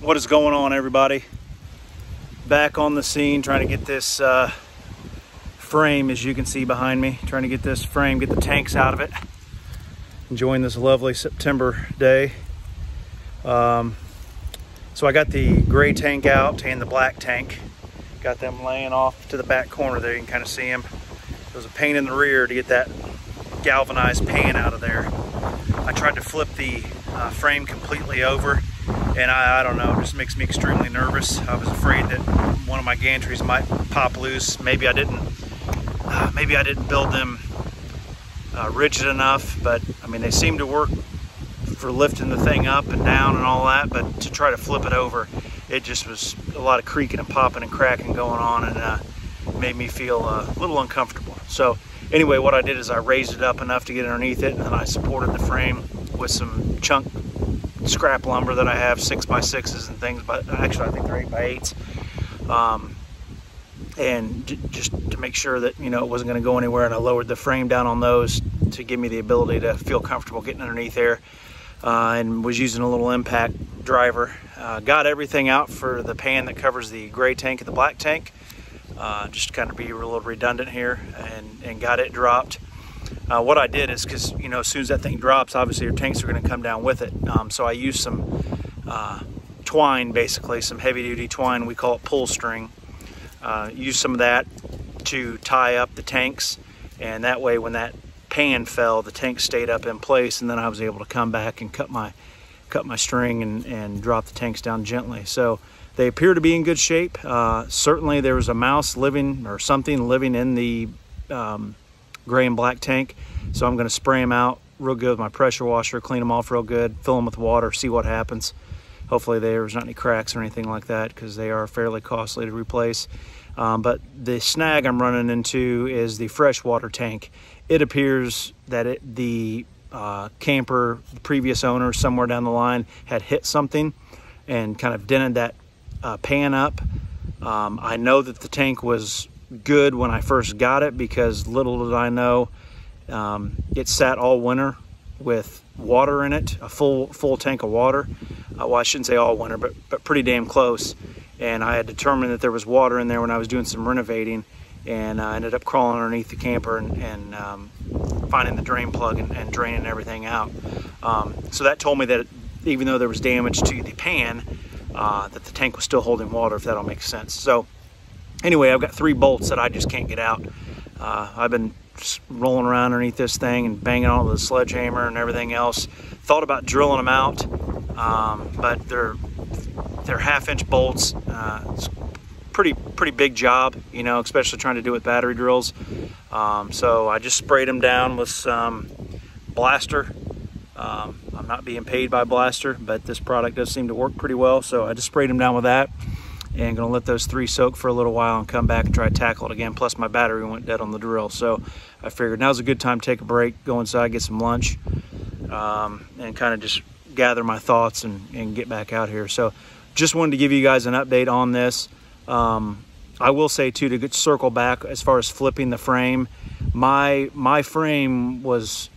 What is going on, everybody? Back on the scene, trying to get this frame, as you can see behind me, trying to get this frame, get the tanks out of it. Enjoying this lovely September day. So I got the gray tank out and the black tank. Got them laying off to the back corner there. You can kind of see them. There was a pain in the rear to get that galvanized pan out of there. I tried to flip the frame completely over, and I don't know, it just makes me extremely nervous. I was afraid that one of my gantries might pop loose. Maybe I didn't build them rigid enough, but I mean, they seem to work for lifting the thing up and down and all that, but to try to flip it over, it just was a lot of creaking and popping and cracking going on, and made me feel a little uncomfortable. So anyway, what I did is I raised it up enough to get underneath it, and then I supported the frame with some chunk scrap lumber that I have, 6x6s and things, but actually I think they're 8x8s. And just to make sure that, you know, it wasn't going to go anywhere, and I lowered the frame down on those to give me the ability to feel comfortable getting underneath there, and was using a little impact driver. Got everything out for the pan that covers the gray tank and the black tank, just to kind of be a little redundant here, and got it dropped. What I did is, because, you know, as soon as that thing drops, obviously your tanks are going to come down with it. So I used some twine, basically some heavy duty twine. We call it pull string. Used some of that to tie up the tanks, and that way when that pan fell, the tank stayed up in place, and then I was able to come back and cut my string and drop the tanks down gently. So they appear to be in good shape. Certainly there was a mouse living, or something living, in the gray and black tank, so I'm going to spray them out real good with my pressure washer, clean them off real good, fill them with water, see what happens. Hopefully there's not any cracks or anything like that, because they are fairly costly to replace. But the snag I'm running into is the freshwater tank. It appears that the camper, the previous owner, somewhere down the line, had hit something and kind of dented that pan up. I know that the tank was good when I first got it, because little did I know, it sat all winter with water in it, a full tank of water. Well, I shouldn't say all winter, but pretty damn close. And I had determined that there was water in there when I was doing some renovating, and I ended up crawling underneath the camper and finding the drain plug and draining everything out. So that told me that even though there was damage to the pan, that the tank was still holding water, if that all makes sense. So anyway, I've got 3 bolts that I just can't get out. I've been just rolling around underneath this thing and banging on with a sledgehammer and everything else. Thought about drilling them out, but they're 1/2-inch bolts. It's pretty big job, you know, especially trying to do it with battery drills. So I just sprayed them down with some Blaster. I'm not being paid by Blaster, but this product does seem to work pretty well, so I just sprayed them down with that, and gonna let those 3 soak for a little while and come back and try to tackle it again. Plus my battery went dead on the drill, so I figured now's a good time to take a break, go inside, get some lunch, and kind of just gather my thoughts and get back out here. So just wanted to give you guys an update on this. I will say too, to circle back as far as flipping the frame, my frame was,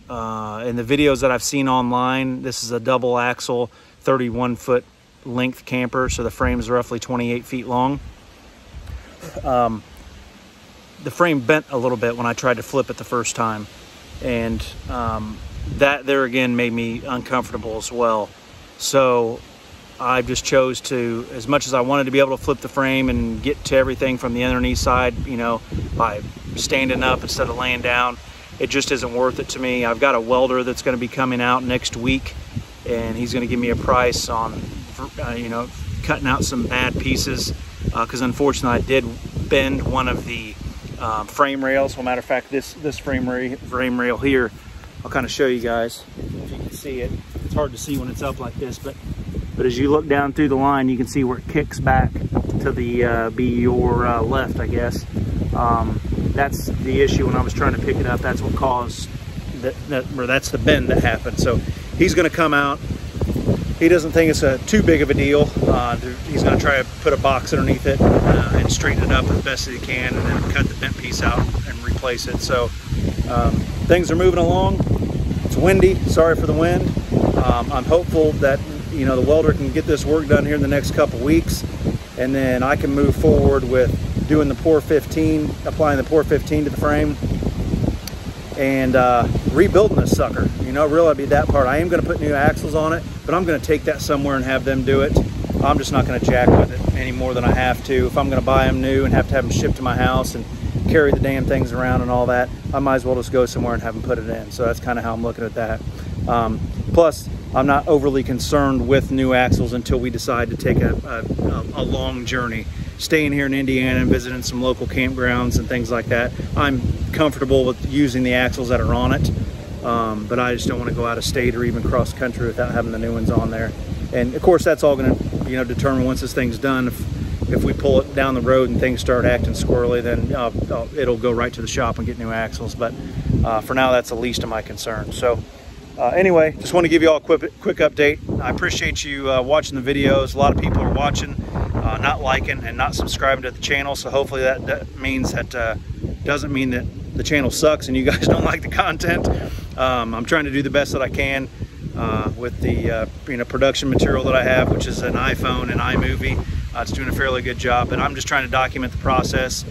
in the videos that I've seen online, this is a double axle 31-foot length camper, so the frame is roughly 28 feet long. The frame bent a little bit when I tried to flip it the first time, and that there again made me uncomfortable as well. So I just chose to, as much as I wanted to be able to flip the frame and get to everything from the underneath side, you know, by standing up instead of laying down, it just isn't worth it to me. I've got a welder that's going to be coming out next week, and he's going to give me a price on, you know, cutting out some bad pieces, because unfortunately I did bend one of the frame rails. Well, matter of fact, this frame rail here, I'll kind of show you guys if you can see it. It's hard to see when it's up like this, but as you look down through the line, you can see where it kicks back to the be your left, I guess. That's the issue. When I was trying to pick it up, that's what caused that's the bend that happened. So he's going to come out. He doesn't think it's too big of a deal. He's going to try to put a box underneath it and straighten it up as best as he can, and then cut the bent piece out and replace it. So things are moving along. It's windy. Sorry for the wind. I'm hopeful that you know, the welder can get this work done here in the next couple weeks, and then I can move forward with doing the pour 15, applying the pour 15 to the frame, and rebuilding this sucker. You know, really be that part. I am going to put new axles on it, but I'm going to take that somewhere and have them do it. I'm just not going to jack with it any more than I have to. If I'm going to buy them new and have to have them shipped to my house and carry the damn things around and all that, I might as well just go somewhere and have them put it in. So that's kind of how I'm looking at that. Plus, I'm not overly concerned with new axles until we decide to take a long journey. Staying here in Indiana and visiting some local campgrounds and things like that, I'm comfortable with using the axles that are on it, but I just don't want to go out of state or even cross country without having the new ones on there. And of course, that's all going to, you know, determine once this thing's done. If we pull it down the road and things start acting squirrely, then it'll go right to the shop and get new axles. But for now, that's the least of my concerns. So anyway, just want to give you all a quick update. I appreciate you watching the videos. A lot of people are watching, not liking and not subscribing to the channel. So hopefully that means that doesn't mean that the channel sucks and you guys don't like the content. I'm trying to do the best that I can with the you know, production material that I have, which is an iPhone and iMovie. It's doing a fairly good job, but I'm just trying to document the process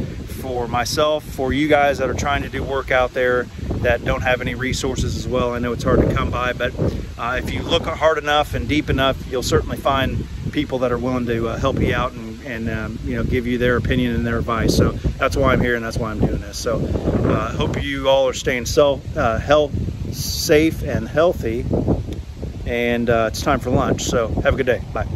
for myself, for you guys that are trying to do work out there that don't have any resources as well. I know it's hard to come by, but if you look hard enough and deep enough, you'll certainly find people that are willing to help you out and you know, give you their opinion and their advice. So that's why I'm here and that's why I'm doing this. So I hope you all are staying safe and healthy, and it's time for lunch. So have a good day. Bye.